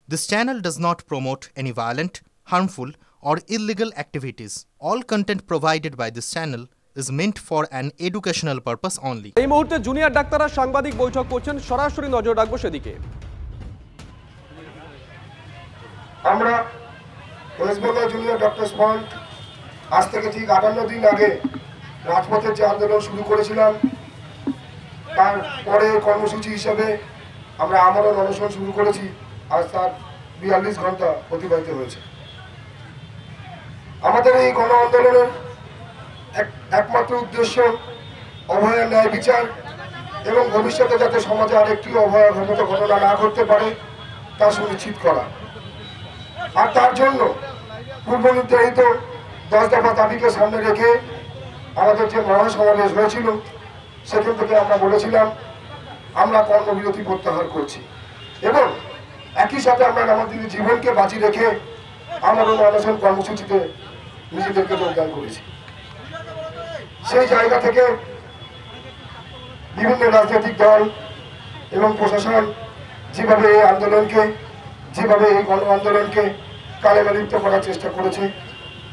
This channel does not promote any violent, harmful, or illegal activities. All content provided by this channel is meant for an educational purpose only. এই মুহূর্তে junior ডাক্তাররা সাংবাদিক বৈঠক করছেন, সরাসরি নজর রাখবো সেদিকে। আমরা West Bengal junior doctors fund আজ থেকে ঠিক 58 দিন আগে রাজপথের যে আন্দোলন শুরু করেছিলাম, তার পরে কর্মসূচি হিসাবে আমরা আমরণ অনশন শুরু করেছি। আজ তার 42 ঘন্টা অতিবাহিত হয়েছে। আমাদের এই গণ আন্দোলনের একমাত্র উদ্দেশ্য অভয়ার ন্যায় বিচার এবং ভবিষ্যতে যাতে সমাজে আরেকটি অভয়ার মতো ঘটনা না ঘটতে পারে তা সুনিশ্চিত করা। আর তার জন্য পূর্ব নির্ধারিত 10 দফা দাবিকে সামনে রেখে আমাদের যে মহাসমাবেশ হয়েছিল, সেখান থেকে আমরা বলেছিলাম আমরা কর্মবিরতি প্রত্যাহার করছি এবং একই সাথে আমরা আমাদের জীবনকে বাজি রেখে আমরণ অনশন কর্মসূচিতে নিজেদেরকে যোগদান করেছি। সেই জায়গা থেকে বিভিন্ন রাজনৈতিক দল এবং প্রশাসন যেভাবে এই আন্দোলনকে, যেভাবে এই গণ আন্দোলনকে কালেমালিপ্ত করার চেষ্টা করেছে,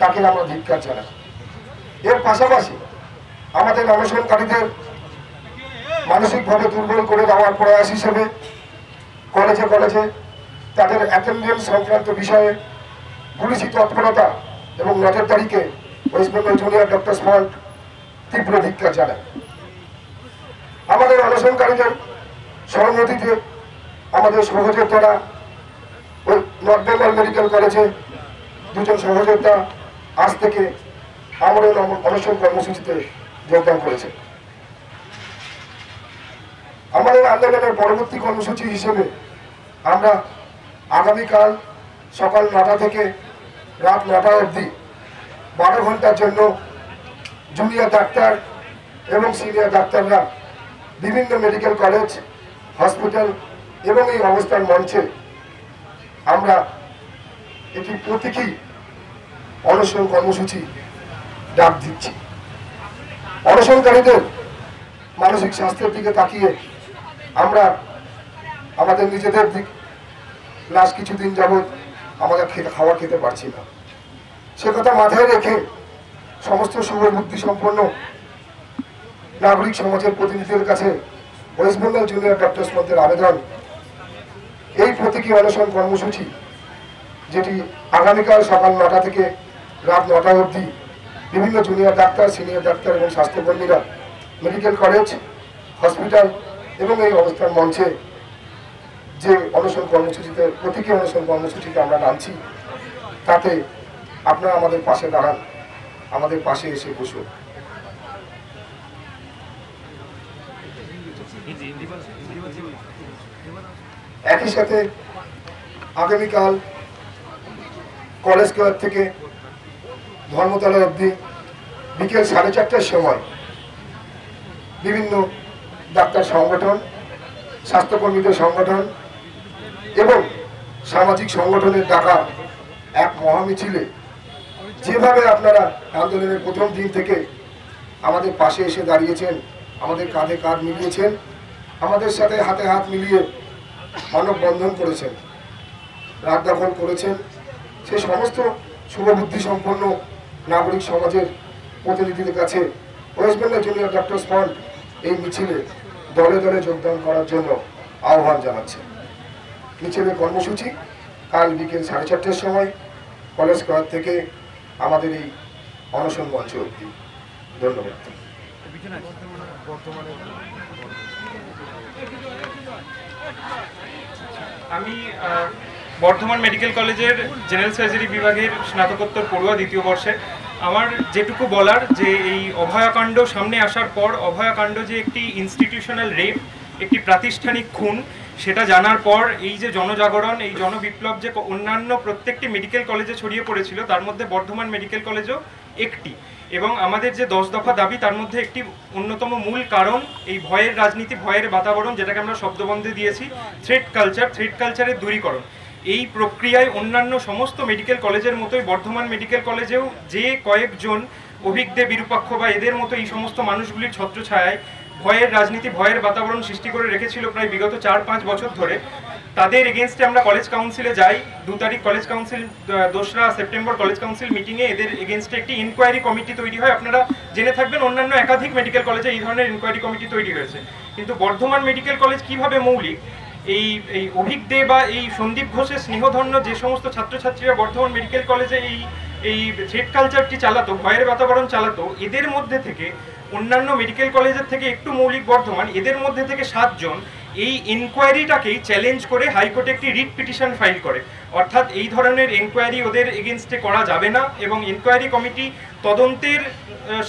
তাকে আমরা ধিক্কার জানাই। এর পাশাপাশি আমাদের অনশনকারীদের মানসিকভাবে দুর্বল করে দেওয়ার প্রয়াস হিসেবে কলেজে কলেজে তাদের অ্যাটেন্ডেন্স সংক্রান্ত বিষয়ে পুলিশি তৎপরতা এবং নজরদারিকে West Bengal junior doctors front তীব্র ধিক্কার জানায়। আমাদের অনশনকারীদের সহমতিতে আমাদের সহযোদ্ধারা ওই নর্থ বেঙ্গল মেডিকেল কলেজে 2 জন সহযোদ্ধা আজ থেকে আমরণ অনশন কর্মসূচিতে যোগদান করেছে। আমাদের আন্দোলনের পরবর্তী কর্মসূচি হিসেবে আমরা আগামীকাল সকাল 9টা থেকে রাত 9টা অবধি 12 ঘন্টার জন্য জুনিয়র ডাক্তার এবং সিনিয়র ডাক্তাররা বিভিন্ন মেডিকেল কলেজ, হসপিটাল এবং এই অবস্থান মঞ্চে আমরা একটি প্রতীকী অনশন কর্মসূচি ডাক দিচ্ছি। অনশনকারীদের মানসিক স্বাস্থ্যের দিকে তাকিয়ে আমরা আমাদের নিজেদের দিক লাস্ট কিছুদিন যাবৎ আমাদের খাবার খেতে পারছি না। সে কথা মাথায় রেখে সমস্ত শুভবুদ্ধি সম্পন্ন নাগরিক সমাজের প্রতিনিধিদের কাছে ওয়েস্ট বেঙ্গল জুনিয়র ডক্টরস ফান্ডের আবেদন, এই প্রতীকী অনশন কর্মসূচি যেটি আগামীকাল সকাল 9টা থেকে রাত 9টা অবধি বিভিন্ন জুনিয়র ডাক্তার, সিনিয়র ডাক্তার এবং স্বাস্থ্যকর্মীরা মেডিকেল কলেজ, হসপিটাল এবং এই অবস্থান মঞ্চে যে অনশন কর্মসূচিতে, প্রতীকী অনশন কর্মসূচিতে আমরা নামছি, তাতে আপনারা আমাদের পাশে দাঁড়ান, আমাদের পাশে এসে বসুন। একই সাথে আগামীকাল কলেজ স্কয়ার থেকে ধর্মতলা অবধি বিকেল 4:30টার সময় বিভিন্ন ডাক্তার সংগঠন, স্বাস্থ্যকর্মীদের সংগঠন এবং সামাজিক সংগঠনের ডাকা এক মহামিছিলে যেভাবে আপনারা আন্দোলনের প্রথম দিন থেকে আমাদের পাশে এসে দাঁড়িয়েছেন, আমাদের কাঁধে কাঁধ মিলিয়েছেন, আমাদের সাথে হাতে হাত মিলিয়ে মানববন্ধন করেছেন, রাত দখল করেছেন, সেই সমস্ত শুভবুদ্ধি সম্পন্ন নাগরিক সমাজের প্রতিনিধিদের কাছে West Bengal junior doctors fund এই মিছিলে দলে দলে যোগদান করার জন্য আহ্বান জানাচ্ছে। মিছিলের কর্মসূচি কাল বিকেল 4:30টার সময় কলেজ স্কয়ার থেকে আমাদের এই অনশন মঞ্চ অবধি। ধন্যবাদ। আমি বর্ধমান মেডিকেল কলেজের জেনারেল সার্জারি বিভাগের স্নাতকোত্তর পড়ুয়া 2য় বর্ষে। আমার যেটুকু বলার যে এই অভয়াকাণ্ড সামনে আসার পর অভয়াকাণ্ড যে একটি ইনস্টিটিউশনাল রেপ, একটি প্রাতিষ্ঠানিক খুন, সেটা জানার পর এই যে জনজাগরণ, এই জনবিপ্লব যে অন্যান্য প্রত্যেকটি মেডিকেল কলেজে ছড়িয়ে পড়েছিল, তার মধ্যে বর্ধমান মেডিকেল কলেজও একটি। এবং আমাদের যে 10 দফা দাবি, তার মধ্যে একটি অন্যতম মূল কারণ এই ভয়ের রাজনীতি, ভয়ের বাতাবরণ, যেটাকে আমরা শব্দবন্ধে দিয়েছি থ্রেট কালচার, থ্রেট কালচারের দূরীকরণ। এই প্রক্রিয়ায় অন্যান্য সমস্ত মেডিকেল কলেজের মতোই বর্ধমান মেডিকেল কলেজেও যে কয়েকজন অভিজ্ঞ বিরূপাক্ষ বা এদের মতো এই সমস্ত মানুষগুলির ছত্রছায়ায় ভয়ের রাজনীতি, ভয়ের বাতাবরণ সৃষ্টি করে রেখেছিল প্রায় বিগত 4-5 বছর ধরে, তাদের এগেনস্টে আমরা কলেজ কাউন্সিলে যাই। 2 তারিখ কলেজ কাউন্সিল, 2রা সেপ্টেম্বর কলেজ কাউন্সিল মিটিংয়ে এদের এগেনস্টে একটি ইনকোয়ারি কমিটি তৈরি হয়। আপনারা জেনে থাকবেন অন্যান্য একাধিক মেডিকেল কলেজে এই ধরনের ইনকোয়ারি কমিটি তৈরি হয়েছে, কিন্তু বর্ধমান মেডিকেল কলেজ কিভাবে মৌলিক, এই অভিক দে বা এই সন্দীপ ঘোষের স্নেহধন্য যে সমস্ত ছাত্রছাত্রীরা বর্ধমান মেডিকেল কলেজে এই থ্রেড কালচারটি চালাতো, ভয়ের বাতাবরণ চালাতো, এদের মধ্যে থেকে অন্যান্য মেডিকেল কলেজের থেকে একটু মৌলিক বর্ধমান, এদের মধ্যে থেকে 7 জন এই ইনকোয়ারিটাকেই চ্যালেঞ্জ করে হাইকোর্টে একটি রিট পিটিশন ফাইল করে। অর্থাৎ এই ধরনের এনকোয়ারি ওদের এগেনস্টে করা যাবে না এবং ইনকোয়ারি কমিটি তদন্তের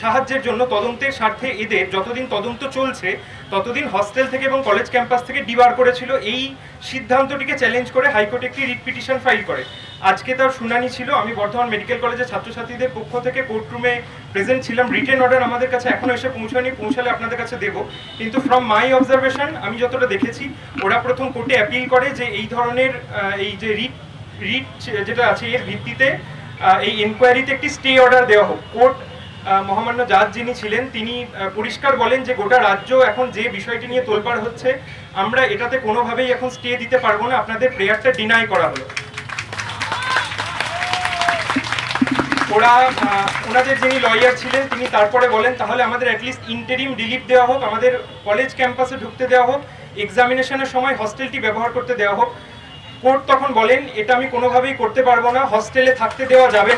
সাহায্যের জন্য, তদন্তের স্বার্থে এদের যতদিন তদন্ত চলছে ততদিন হস্টেল থেকে এবং কলেজ ক্যাম্পাস থেকে ডিবার করেছিল। এই সিদ্ধান্তটিকে চ্যালেঞ্জ করে হাইকোর্টে একটি রিট পিটিশন ফাইল করে। আজকে তার শুনানি ছিল। আমি বর্ধমান মেডিকেল কলেজের ছাত্রছাত্রীদের পক্ষ থেকে কোর্টরুমে প্রেজেন্ট ছিলাম। রিটেন অর্ডার আমাদের কাছে এখনও এসে পৌঁছায়নি, পৌঁছালে আপনাদের কাছে দেবো। কিন্তু ফ্রম মাই অবজারভেশন আমি যতটা দেখেছি, ওরা প্রথম কোর্টে অ্যাপিল করে যে এই ধরনের এই যে রিট যেটা আছে এর ভিত্তিতে এই ইনকোয়ারিতে একটি স্টে অর্ডার দেওয়া হোক। কোর্ট মহামান্য জাজ যিনি ছিলেন তিনি পরিষ্কার বলেন যে গোটা রাজ্য এখন যে বিষয়টি নিয়ে তোলপাড় হচ্ছে, আমরা এটাতে কোনোভাবেই এখন স্টে দিতে পারবো না, আপনাদের প্রেয়ারটা ডিনাই করা হলো। ওনাদের যিনি লয়ার ছিলেন তিনি তারপরে বলেন তাহলে আমাদের অ্যাটলিস্ট ইন্টারিম রিলিফ দেওয়া হোক, আমাদের কলেজ ক্যাম্পাসে ঢুকতে দেওয়া হোক, এক্সামিনেশনের সময় হস্টেলটি ব্যবহার করতে দেওয়া হোক। কোর্ট তখন বলেন এটা আমি কোনোভাবেই করতে পারবো না, হস্টেলে থাকতে দেওয়া যাবে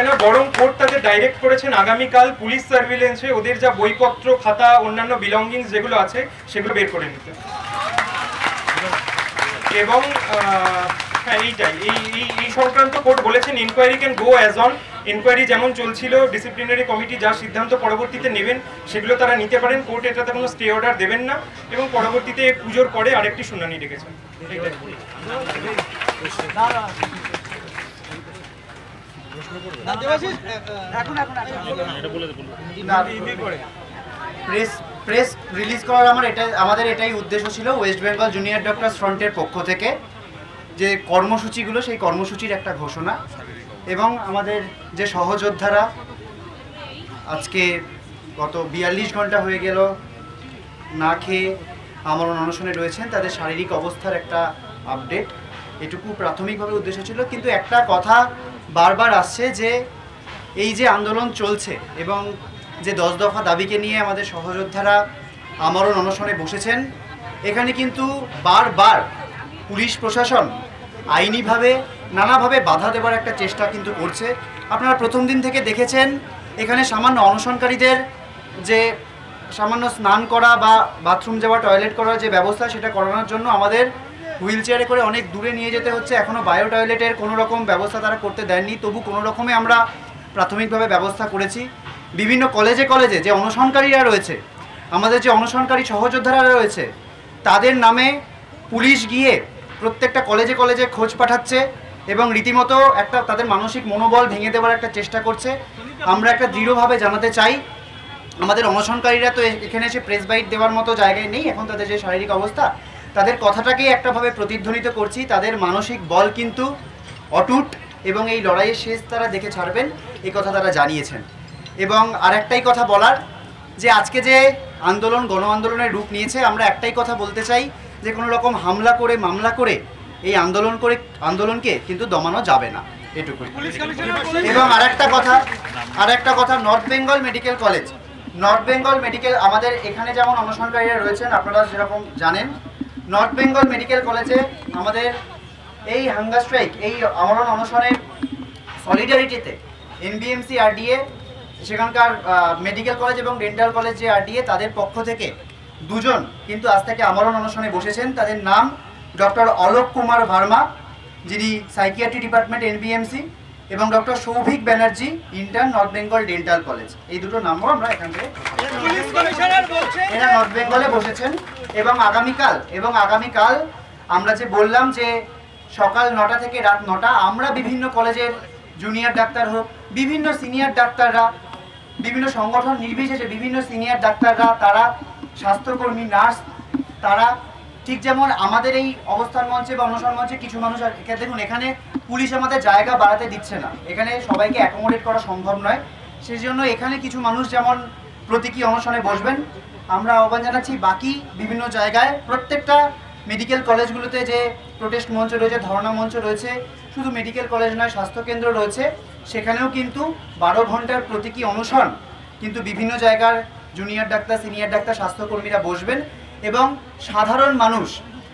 না, বরং কোর্ট তাদের ডাইরেক্ট করেছেন আগামীকাল পুলিশ সার্ভিলেন্সে ওদের যা বইপত্র, খাতা, অন্যান্য বিলঙ্গিংস যেগুলো আছে সেগুলো বের করে নিতে। এবং এইটাই এই সংক্রান্ত কোর্ট বলেছেন inquiry can go as on, inquiry যেমন চলছিল, ডিসিপ্লিনারি কমিটি যা সিদ্ধান্ত পরবর্তীতে নেবেন সেগুলো তারা নিতে পারেন। কোর্ট এটাতে কোনো স্টে অর্ডার দেবেন না এবং পরবর্তীতে পুজোর পরে আরেকটি শুনানি রেখেছেন। প্রেস রিলিজ করার আমাদের এটাই উদ্দেশ্য ছিল ওয়েস্ট বেঙ্গল জুনিয়র ডক্টরস ফ্রন্টের পক্ষ থেকে, যে কর্মসূচিগুলো সেই কর্মসূচির একটা ঘোষণা। এবং আমাদের যে সহযোদ্ধারা আজকে গত 42 ঘন্টা হয়ে গেল না খেয়ে আমরণ অনশনে রয়েছেন, তাদের শারীরিক অবস্থার একটা আপডেট, এটুকু প্রাথমিকভাবে উদ্দেশ্য ছিল। কিন্তু একটা কথা বারবার আসছে যে এই যে আন্দোলন চলছে এবং যে 10 দফা দাবিকে নিয়ে আমাদের সহযোদ্ধারা আমরণ অনশনে বসেছেন, এখানে কিন্তু বারবার পুলিশ প্রশাসন আইনিভাবে নানাভাবে বাধা দেওয়ার একটা চেষ্টা কিন্তু করছে। আপনারা প্রথম দিন থেকে দেখেছেন এখানে সামান্য অনশনকারীদের যে সামান্য স্নান করা বা বাথরুম যাওয়া, টয়লেট করার যে ব্যবস্থা সেটা করানোর জন্য আমাদের হুইল চেয়ারে করে অনেক দূরে নিয়ে যেতে হচ্ছে। এখনও বায়ো টয়লেটের কোনো রকম ব্যবস্থা তারা করতে দেননি, তবু কোনো রকমে আমরা প্রাথমিকভাবে ব্যবস্থা করেছি। বিভিন্ন কলেজে কলেজে যে অনশনকারীরা রয়েছে, আমাদের যে অনশনকারী সহযোদ্ধারা রয়েছে, তাদের নামে পুলিশ গিয়ে প্রত্যেকটা কলেজে কলেজে খোঁজ পাঠাচ্ছে এবং রীতিমতো একটা তাদের মানসিক মনোবল ভেঙে দেওয়ার একটা চেষ্টা করছে। আমরা একটা দৃঢ়ভাবে জানাতে চাই, আমাদের অনশনকারীরা তো এখানে এসে প্রেস বাইট দেওয়ার মতো জায়গায় নেই। এখন তাদের যে শারীরিক অবস্থা, তাদের কথাটাকেই একটাভাবে প্রতিধ্বনিত করছি, তাদের মানসিক বল কিন্তু অটুট এবং এই লড়াইয়ের শেষ তারা দেখে ছাড়বেন, এই কথা তারা জানিয়েছেন। এবং আরেকটাই কথা বলার, যে আজকে যে আন্দোলন গণ আন্দোলনের রূপ নিয়েছে, আমরা একটাই কথা বলতে চাই যে কোনো রকম হামলা করে মামলা করে এই আন্দোলনকে কিন্তু দমানো যাবে না, এটুকুই। এবং আরেকটা কথা নর্থ বেঙ্গল মেডিকেল আমাদের এখানে যেমন অনশনকারীরা রয়েছেন, আপনারা যেরকম জানেন, নর্থ বেঙ্গল মেডিকেল কলেজে আমাদের এই হাঙ্গার স্ট্রাইক, এই আমরণ অনশনের সলিডারিটিতে এনবিএমসি আরডিএ, সেখানকার মেডিকেল কলেজ এবং ডেন্টাল কলেজ যে আরডিএ, তাদের পক্ষ থেকে 2 জন কিন্তু আজ থেকে আমরণ অনশনে বসেছেন। তাদের নাম ডক্টর অলোক কুমার ভার্মা, যিনি সাইকিয়াট্রি ডিপার্টমেন্ট এনবিএমসি, এবং doctor Souvik Banerjee, intern north Bengal dental college. এই দুটো নামও আমরা এখান থেকে, এরা নর্থ বেঙ্গলে বসেছেন। এবং আগামীকাল আমরা যে বললাম যে সকাল 9টা থেকে রাত 9টা আমরা বিভিন্ন কলেজের জুনিয়র ডাক্তার হোক, বিভিন্ন সিনিয়র ডাক্তাররা, বিভিন্ন সংগঠন নির্বিশেষে বিভিন্ন সিনিয়র ডাক্তাররা, তারা স্বাস্থ্যকর্মী, নার্স, তারা ঠিক যেমন আমাদের এই অবস্থান মঞ্চে বা অনশন মঞ্চে কিছু মানুষ, দেখুন এখানে পুলিশ আমাদের জায়গা বাড়াতে দিচ্ছে না, এখানে সবাইকে অ্যাকোমোডেট করা সম্ভব নয়। সেই জন্য এখানে কিছু মানুষ যেমন প্রতীকী অনশনে বসবেন, আমরা আহ্বান জানাচ্ছি বাকি বিভিন্ন জায়গায় প্রত্যেকটা মেডিকেল কলেজগুলোতে যে প্রোটেস্ট মঞ্চ রয়েছে, ধর্ণা মঞ্চ রয়েছে, শুধু মেডিকেল কলেজ নয় স্বাস্থ্যকেন্দ্র রয়েছে, সেখানেও কিন্তু 12 ঘন্টার প্রতীকী অনশন কিন্তু বিভিন্ন জায়গার জুনিয়র ডাক্তার, সিনিয়র ডাক্তার, স্বাস্থ্যকর্মীরা বসবেন এবং সাধারণ মানুষ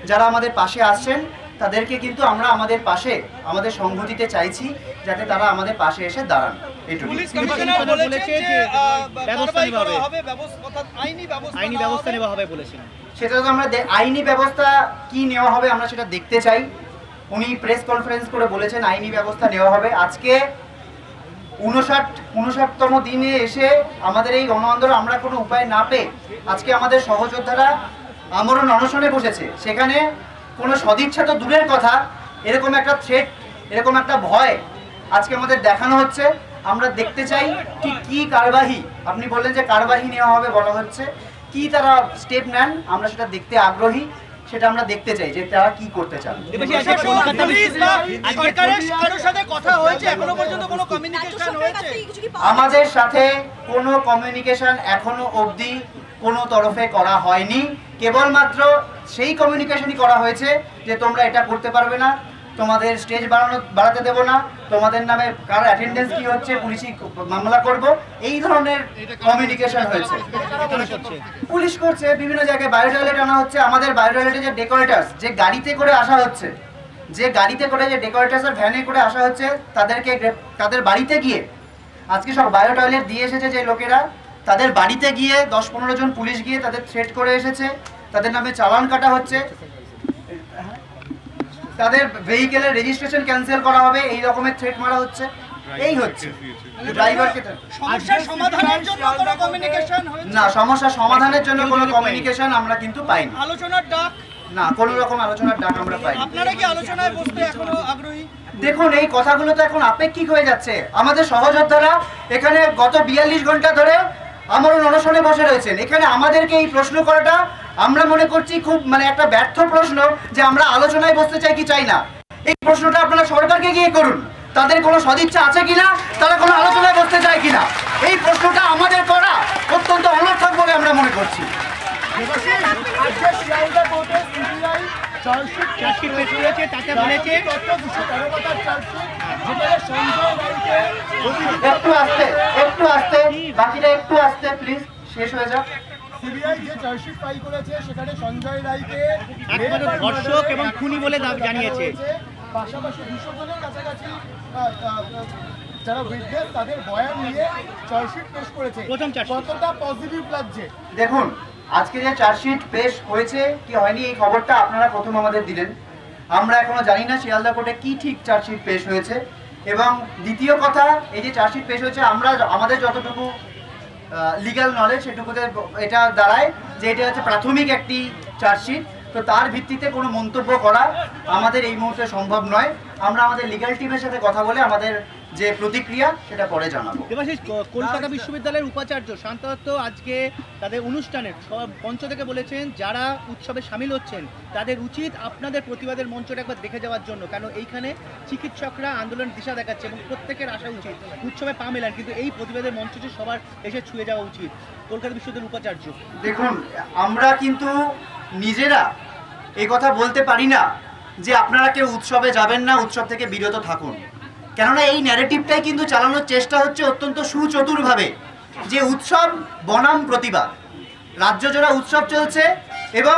যারা আমাদের পাশে আসছেন তাদেরকে কিন্তু আমরা আমাদের পাশে আমাদের সংহতিতে চাইছি যাতে তারা আমাদের পাশে এসে দাঁড়ান। এইটুকু। পুলিশ কমিশনার বলেছে যে ব্যবস্থা নেওয়া হবে, আইনি ব্যবস্থা নেওয়া হবে বলেছেন। সেটা তো আমরা আইনি ব্যবস্থা কি নেওয়া হবে আমরা সেটা দেখতে চাই। উনি প্রেস কনফারেন্স করে বলেছেন আইনি ব্যবস্থা নেওয়া হবে। আজকে 59তম দিনে এসে আমাদের এই গণ আন্দোলন আমরা কোনো উপায় না পেয়ে আজকে আমাদের সহযোদ্ধারা আমরণ অনশনে বসেছে। সেখানে কোনো সদিচ্ছা তো দূরের কথা, এরকম একটা থ্রেট, এরকম একটা ভয় আজকে আমাদের দেখানো হচ্ছে। আমরা দেখতে চাই ঠিক কী কারবাহি, আপনি বললেন যে কারবাহি নেওয়া হবে বলা হচ্ছে, কি তারা স্টেপ নেন আমরা সেটা দেখতে আগ্রহী, সেটা আমরা দেখতে চাই যে তারা কি করতে চান। আমাদের সাথে কোনো কমিউনিকেশন এখনো অবধি কোনো তরফে করা হয়নি। কেবলমাত্র সেই কমিউনিকেশনই করা হয়েছে যে তোমরা এটা করতে পারবে না, তোমাদের স্টেজ বাড়াতে দেবো না, তোমাদের নামে কার অ্যাটেন্ডেন্স কি হচ্ছে পুলিশই মামলা করব, এই ধরনের কমিউনিকেশন হয়েছে। পুলিশ করছে, বিভিন্ন জায়গায় বায়ো টয়লেট আনা হচ্ছে। আমাদের বায়ো টয়লেটে যে ডেকোরেটার্স, যে গাড়িতে করে আসা হচ্ছে, যে ডেকোরেটার্সের ভ্যানে করে আসা হচ্ছে, তাদেরকে তাদের বাড়িতে গিয়ে আজকে সব বায়ো টয়লেট দিয়ে এসেছে যে লোকেরা, তাদের বাড়িতে গিয়ে 10-15 জন পুলিশ গিয়ে তাদের থ্রেট করে এসেছে, তাদের নামে চালান কাটা হচ্ছে, তাদের ভেহিকেলের রেজিস্ট্রেশন ক্যান্সেল করা হবে, এই রকমের থ্রেট মারা হচ্ছে। এই হচ্ছে ড্রাইভারকে সমস্যা সমাধানের জন্য কোনো কমিউনিকেশন না, সমস্যা সমাধানের জন্য কোনো কমিউনিকেশন আমরা কিন্তু পাইনি। আলোচনার ডাক না, কোনো রকম আলোচনার ডাক আমরা পাইনি। আপনারা কি আলোচনায় বসতে এখনো আগ্রহী? দেখুন, এই কথাগুলো তো এখন আপেক্ষিক হয়ে যাচ্ছে। আমাদের সহযোদ্ধারা এখানে গত 42 ঘন্টা ধরে আমরণ অনশনে বসে রয়েছেন। এখানে আমাদেরকে এই প্রশ্ন করাটা আমরা মনে করছি খুব একটা ব্যর্থ প্রশ্ন, যে আমরা আলোচনায় বসতে চাই কি চাই না। এই প্রশ্নটা আপনারা সরকারকে গিয়ে করুন, তাদের কোনো সদিচ্ছা আছে কিনা, তারা কোনো আলোচনায় বসতে চায় কিনা। এই প্রশ্নটা আমাদের করা অত্যন্ত অনর্থক বলে আমরা মনে করছি। একটু আস্তে বাকিটা একটু আস্তে প্লিজ, শেষ হয়ে যাক। সিবিআই যে চার্জশিট ফাইল করেছে সেখানে সঞ্জয় রায়কে একমাত্র ধর্ষক এবং খুনি বলে জানিয়েছে। পাশাপাশি 200 জনের কাছাকাছি যারা উইটনেস তাদের বয়ান নিয়ে চার্জশিট পেশ করেছে। কতটা পজিটিভ লাগছে? দেখুন, আজকে যে চার্জশিট পেশ হয়েছে কি হয়নি এই খবরটা আপনারা প্রথম আমাদের দিলেন। আমরা এখনো জানি না শিয়ালদা কোর্টে কি ঠিক চার্জশিট পেশ হয়েছে। এবং দ্বিতীয় কথা, এই যে চার্জশিট পেশ হয়েছে আমরা আমাদের যতটুকু লিগ্যাল নলেজ সেটুকুতে এটা দাঁড়ায় যে এটা হচ্ছে প্রাথমিক একটি চার্জশিট। তো তার ভিত্তিতে কোনো মন্তব্য করা আমাদের এই মুহূর্তে সম্ভব নয়। আমরা আমাদের লিগ্যাল টিমের সাথে কথা বলে আমাদের যে প্রতিক্রিয়া সেটা পরে জানাবো। দেবাশিস, কলকাতা বিশ্ববিদ্যালয়ের উপাচার্য শান্ত দত্ত আজকে তাদের অনুষ্ঠানের সব মঞ্চ থেকে বলেছেন যারা উৎসবে সামিল হচ্ছেন তাদের উচিত আপনাদের প্রতিবাদের মঞ্চটা একবার দেখে যাওয়ার জন্য, কারণ এইখানে চিকিৎসকরা আন্দোলন দিশা দেখাচ্ছে এবং প্রত্যেকের আসা উচিত উৎসবে পা মেলান, কিন্তু এই প্রতিবাদের মঞ্চটি সবার এসে ছুঁয়ে যাওয়া উচিত। কলকাতা বিশ্ববিদ্যালয়ের উপাচার্য। দেখুন, আমরা কিন্তু নিজেরা এই কথা বলতে পারি না যে আপনারা কেউ উৎসবে যাবেন না, উৎসব থেকে বিরত থাকুন। কেননা এই ন্যারেটিভটাই কিন্তু চালানোর চেষ্টা হচ্ছে অত্যন্ত সুচতুরভাবে যে উৎসব বনাম প্রতিবাদ। রাজ্য জোড়া উৎসব চলছে এবং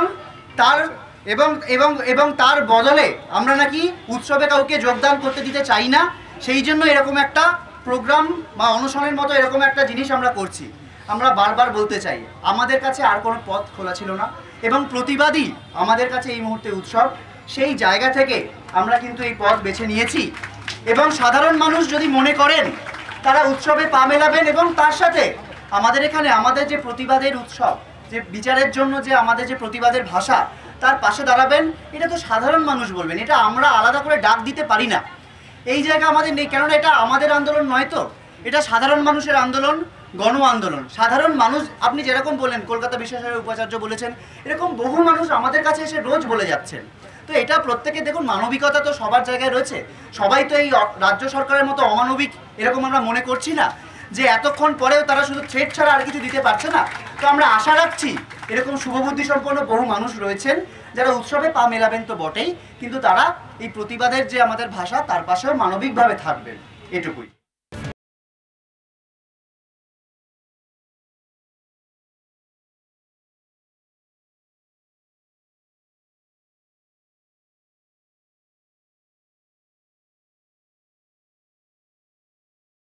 তার বদলে আমরা নাকি উৎসবে কাউকে যোগদান করতে দিতে চাই না, সেই জন্য এরকম একটা প্রোগ্রাম বা অনশনের মতো এরকম একটা জিনিস আমরা করছি। আমরা বারবার বলতে চাই আমাদের কাছে আর কোনো পথ খোলা ছিল না এবং প্রতিবাদী আমাদের কাছে এই মুহূর্তে উৎসব। সেই জায়গা থেকে আমরা কিন্তু এই পথ বেছে নিয়েছি এবং সাধারণ মানুষ যদি মনে করেন তারা উৎসবে পা মেলাবেন এবং তার সাথে আমাদের এখানে আমাদের যে প্রতিবাদের উৎসব, যে বিচারের জন্য যে আমাদের যে প্রতিবাদের ভাষা, তার পাশে দাঁড়াবেন, এটা তো সাধারণ মানুষ বলবেন। এটা আমরা আলাদা করে ডাক দিতে পারি না, এই জায়গা আমাদের নেই। কেননা এটা আমাদের আন্দোলন নয়, তো এটা সাধারণ মানুষের আন্দোলন, গণ আন্দোলন। সাধারণ মানুষ, আপনি যেরকম বললেন কলকাতা বিশ্ববিদ্যালয়ের উপাচার্য বলেছেন, এরকম বহু মানুষ আমাদের কাছে এসে রোজ বলে যাচ্ছেন। তো এটা প্রত্যেকে দেখুন, মানবিকতা তো সবার জায়গায় রয়েছে। সবাই তো এই রাজ্য সরকারের মতো অমানবিক এরকম আমরা মনে করছি না যে এতক্ষণ পরেও তারা শুধু থ্রেট ছাড়া আর কিছু দিতে পারছে না। তো আমরা আশা রাখছি এরকম শুভবুদ্ধি সম্পন্ন বহু মানুষ রয়েছেন যারা উৎসবে পা মেলাবেন তো বটেই, কিন্তু তারা এই প্রতিবাদের যে আমাদের ভাষা তার পাশেও মানবিকভাবে থাকবেন, এটুকুই।